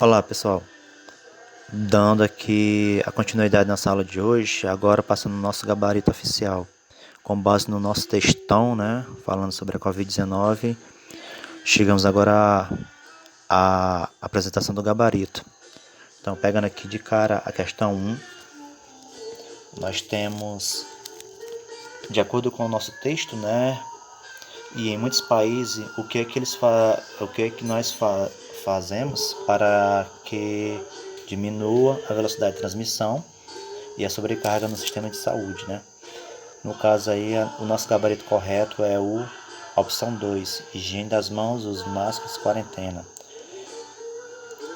Olá pessoal, dando aqui a continuidade na sala de hoje, agora passando o nosso gabarito oficial, com base no nosso textão, né, falando sobre a Covid-19, chegamos agora à apresentação do gabarito. Então, pegando aqui de cara a questão 1, nós temos, de acordo com o nosso texto, né, e em muitos países, o que é que nós fazemos para que diminua a velocidade de transmissão e a sobrecarga no sistema de saúde, né? No caso aí, o nosso gabarito correto é a opção 2, higiene das mãos, uso de máscaras, quarentena.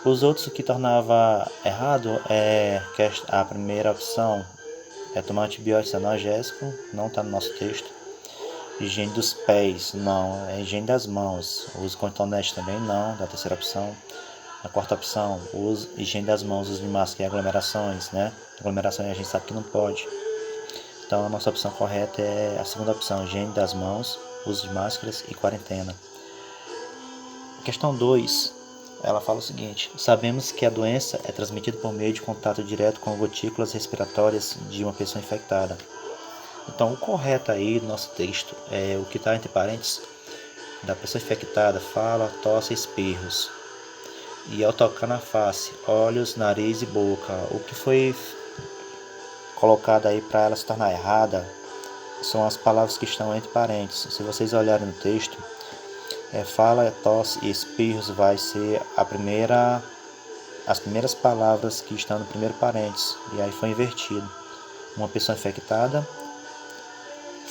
Os outros, o que tornava errado é que a primeira opção é tomar antibiótico analgésico, não está no nosso texto. Higiene dos pés, não. É higiene das mãos. Uso cotonete também não, da terceira opção. A quarta opção, higiene das mãos, uso de máscara e aglomerações, né? Aglomerações a gente sabe que não pode. Então a nossa opção correta é a segunda opção, higiene das mãos, uso de máscaras e quarentena. Questão 2, ela fala o seguinte: sabemos que a doença é transmitida por meio de contato direto com gotículas respiratórias de uma pessoa infectada. Então, o correto aí do nosso texto é o que está entre parênteses, da pessoa infectada, fala, tosse, espirros. E ao tocar na face, olhos, nariz e boca. O que foi colocado aí para ela se tornar errada são as palavras que estão entre parênteses. Se vocês olharem no texto, fala, tosse e espirros vai ser as primeiras palavras que estão no primeiro parênteses. E aí foi invertido. Uma pessoa infectada,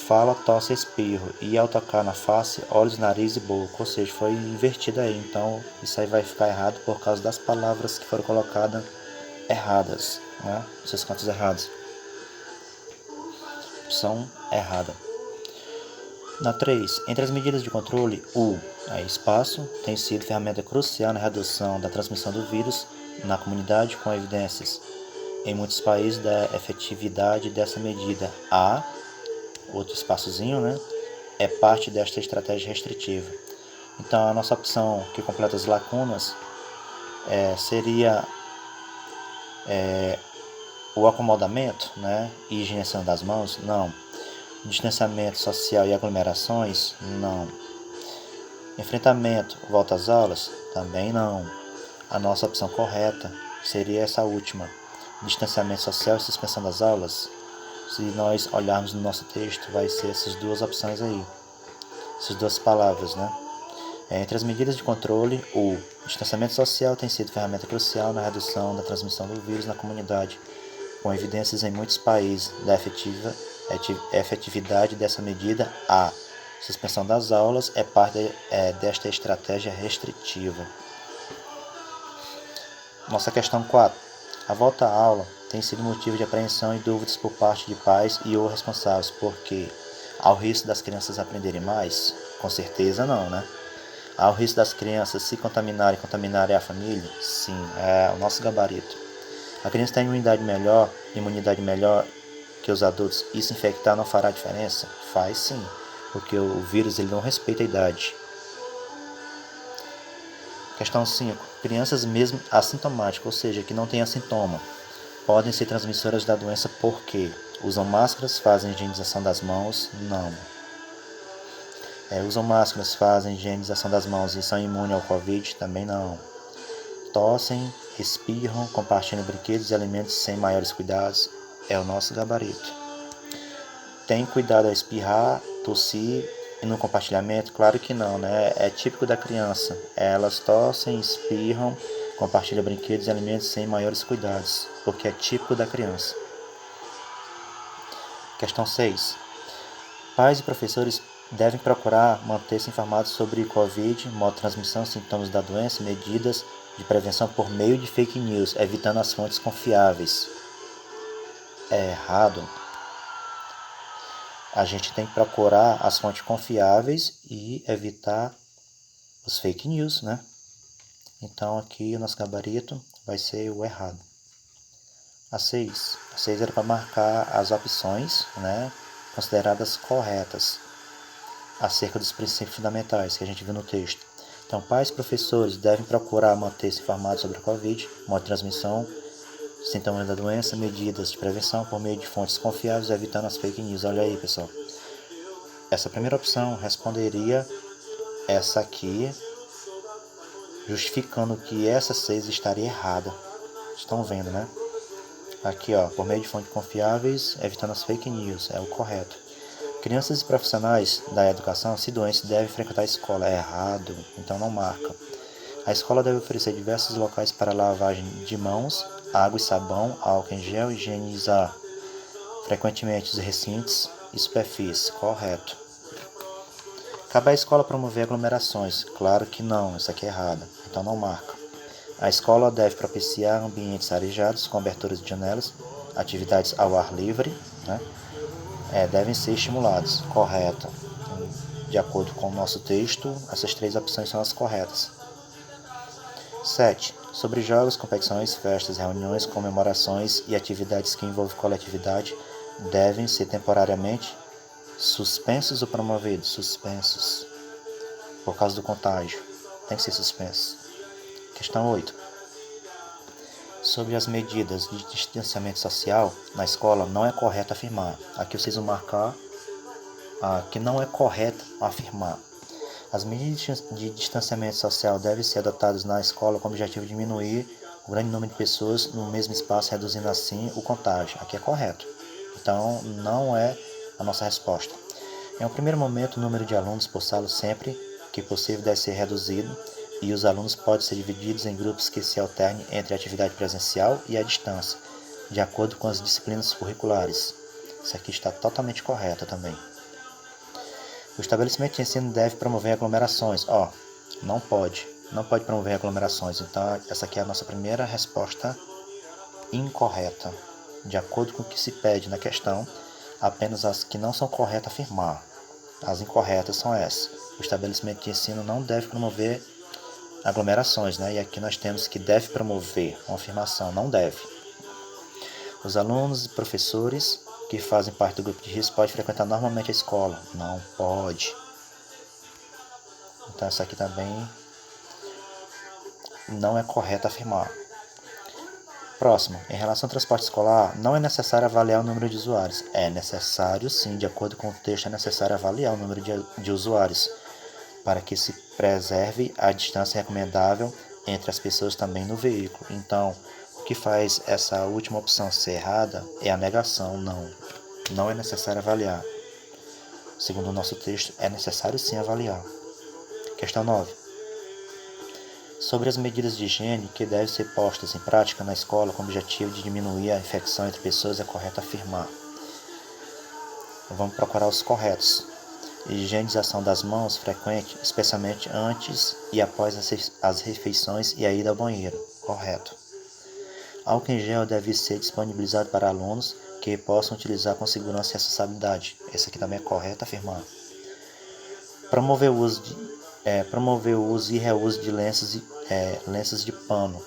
fala, tosse, espirro, e ao tocar na face, olhos, nariz e boca, ou seja, foi invertido aí, então isso aí vai ficar errado por causa das palavras que foram colocadas erradas, né? Seus cantos errados. Opção errada. Na 3, entre as medidas de controle, espaço tem sido ferramenta crucial na redução da transmissão do vírus na comunidade, com evidências em muitos países da efetividade dessa medida. Outro espaçozinho, né? É parte desta estratégia restritiva. Então, a nossa opção que completa as lacunas seria o acomodamento, né? E higienização das mãos? Não. Distanciamento social e aglomerações? Não. Enfrentamento, volta às aulas? Também não. A nossa opção correta seria essa última. Distanciamento social e suspensão das aulas? Se nós olharmos no nosso texto, vai ser essas duas opções aí, essas duas palavras, né? Entre as medidas de controle, o distanciamento social tem sido ferramenta crucial na redução da transmissão do vírus na comunidade, com evidências em muitos países da efetividade dessa medida. A suspensão das aulas é parte desta estratégia restritiva. Nossa questão 4. A volta à aula tem sido motivo de apreensão e dúvidas por parte de pais e ou responsáveis, porque há o risco das crianças aprenderem mais? Com certeza não, né? Há o risco das crianças se contaminarem e contaminarem a família? Sim, é o nosso gabarito. A criança tem imunidade melhor que os adultos, e se infectar não fará diferença? Faz sim, porque o vírus ele não respeita a idade. Questão 5. Crianças mesmo assintomáticas, ou seja, que não têm sintoma, podem ser transmissoras da doença porque usam máscaras, fazem higienização das mãos? Não. Usam máscaras, fazem higienização das mãos e são imunes ao Covid? Também não. Tossem, espirram, compartilham brinquedos e alimentos sem maiores cuidados? É o nosso gabarito. Tem cuidado ao espirrar, tossir e no compartilhamento? Claro que não, né? É típico da criança. Elas tossem, espirram, compartilham brinquedos e alimentos sem maiores cuidados, porque é típico da criança. Questão 6. Pais e professores devem procurar manter-se informados sobre Covid, modo de transmissão, sintomas da doença, medidas de prevenção por meio de fake news, evitando as fontes confiáveis. É errado. A gente tem que procurar as fontes confiáveis e evitar os fake news, né? Então aqui o nosso gabarito vai ser o errado. A 6 era para marcar as opções, né, consideradas corretas acerca dos princípios fundamentais que a gente viu no texto. Então, pais e professores devem procurar manter-se informados sobre a Covid, modo de transmissão, sintomas da doença, medidas de prevenção por meio de fontes confiáveis, evitando as fake news. Olha aí, pessoal. Essa primeira opção responderia essa aqui, justificando que essa 6 estaria errada. Estão vendo, né? Aqui, ó, por meio de fontes confiáveis, evitando as fake news, é o correto. Crianças e profissionais da educação, se doentes, devem frequentar a escola. É errado, então não marca. A escola deve oferecer diversos locais para lavagem de mãos, água e sabão, álcool em gel e higienizar frequentemente os recintos e superfícies. Correto. Cabe à escola promover aglomerações. Claro que não, isso aqui é errado, então não marca. A escola deve propiciar ambientes arejados, com aberturas de janelas, atividades ao ar livre, né? Devem ser estimulados. Correto. De acordo com o nosso texto, essas 3 opções são as corretas. 7. Sobre jogos, competições, festas, reuniões, comemorações e atividades que envolvem coletividade devem ser temporariamente suspensos ou promovidos. Suspensos. Por causa do contágio. Tem que ser suspensos. Questão 8. Sobre as medidas de distanciamento social na escola, não é correto afirmar. Aqui vocês vão marcar que não é correto afirmar. As medidas de distanciamento social devem ser adotadas na escola com o objetivo de diminuir o grande número de pessoas no mesmo espaço, reduzindo assim o contágio. Aqui é correto. Então, não é a nossa resposta. Em um primeiro momento, o número de alunos por sala sempre que possível deve ser reduzido e os alunos podem ser divididos em grupos que se alternem entre a atividade presencial e a distância, de acordo com as disciplinas curriculares. Isso aqui está totalmente correto também. O estabelecimento de ensino deve promover aglomerações. Não pode promover aglomerações. Então, essa aqui é a nossa primeira resposta incorreta. De acordo com o que se pede na questão, apenas as que não são corretas afirmar. As incorretas são essas. O estabelecimento de ensino não deve promover aglomerações, né? E aqui nós temos que deve promover, uma afirmação, não deve. Os alunos e professores que fazem parte do grupo de risco podem frequentar normalmente a escola. Não pode. Então essa aqui também não é correto afirmar. Próximo, em relação ao transporte escolar, não é necessário avaliar o número de usuários. É necessário sim, de acordo com o texto, é necessário avaliar o número de usuários, para que se preserve a distância recomendável entre as pessoas também no veículo. Então, o que faz essa última opção ser errada é a negação, não é necessário avaliar. Segundo o nosso texto, é necessário sim avaliar. Questão 9. Sobre as medidas de higiene que devem ser postas em prática na escola com o objetivo de diminuir a infecção entre pessoas, é correto afirmar. Vamos procurar os corretos. Higienização das mãos frequente, especialmente antes e após as refeições e a ida ao banheiro. Correto. Álcool em gel deve ser disponibilizado para alunos que possam utilizar com segurança e responsabilidade. Esse aqui também é correto afirmar. Promover o uso e reuso de lenços de pano.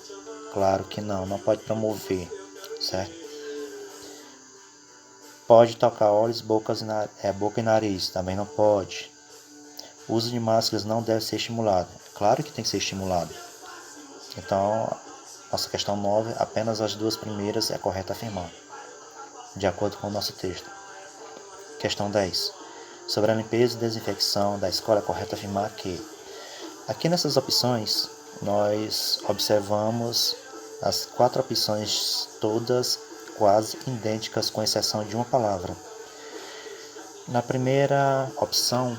Claro que não pode promover, certo? Pode tocar olhos, boca e nariz, também não pode. O uso de máscaras não deve ser estimulado. Claro que tem que ser estimulado. Então, nossa questão 9, apenas as 2 primeiras é correto afirmar, de acordo com o nosso texto. Questão 10. Sobre a limpeza e desinfecção da escola, é correto afirmar que aqui nessas opções, nós observamos as 4 opções todas quase idênticas, com exceção de uma palavra. Na primeira opção,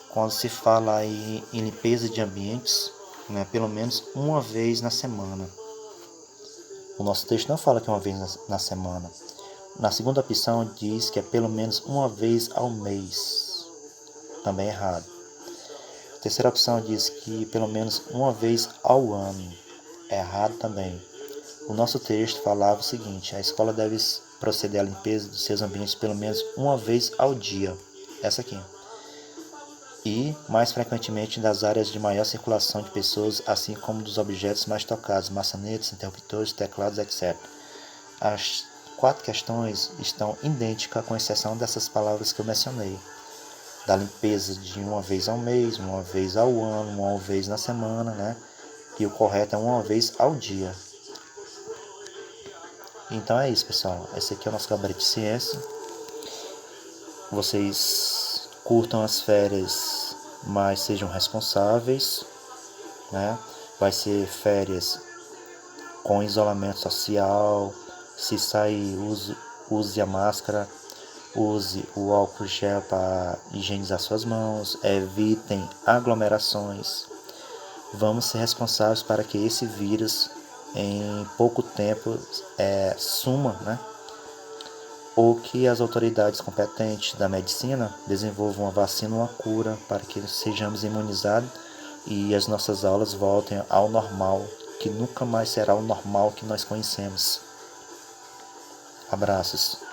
quando se fala em limpeza de ambientes, né, pelo menos uma vez na semana. O nosso texto não fala que é uma vez na semana. Na segunda opção diz que é pelo menos uma vez ao mês. Também é errado. A terceira opção diz que pelo menos uma vez ao ano. É errado também. O nosso texto falava o seguinte: a escola deve proceder à limpeza dos seus ambientes pelo menos uma vez ao dia. Essa aqui. E, mais frequentemente, das áreas de maior circulação de pessoas, assim como dos objetos mais tocados, maçanetas, interruptores, teclados, etc. As 4 questões estão idênticas, com exceção dessas palavras que eu mencionei. da limpeza de uma vez ao mês, uma vez ao ano, uma vez na semana, né? E o correto é uma vez ao dia. Então é isso, pessoal. Esse aqui é o nosso gabarito de ciência. Vocês curtam as férias, mas sejam responsáveis, né? Vai ser férias com isolamento social. Se sair, use a máscara, use o álcool gel para higienizar suas mãos, evitem aglomerações. Vamos ser responsáveis para que esse vírus em pouco tempo suma, né? Ou que as autoridades competentes da medicina desenvolvam uma vacina ou uma cura para que sejamos imunizados e as nossas aulas voltem ao normal, que nunca mais será o normal que nós conhecemos. Abraços.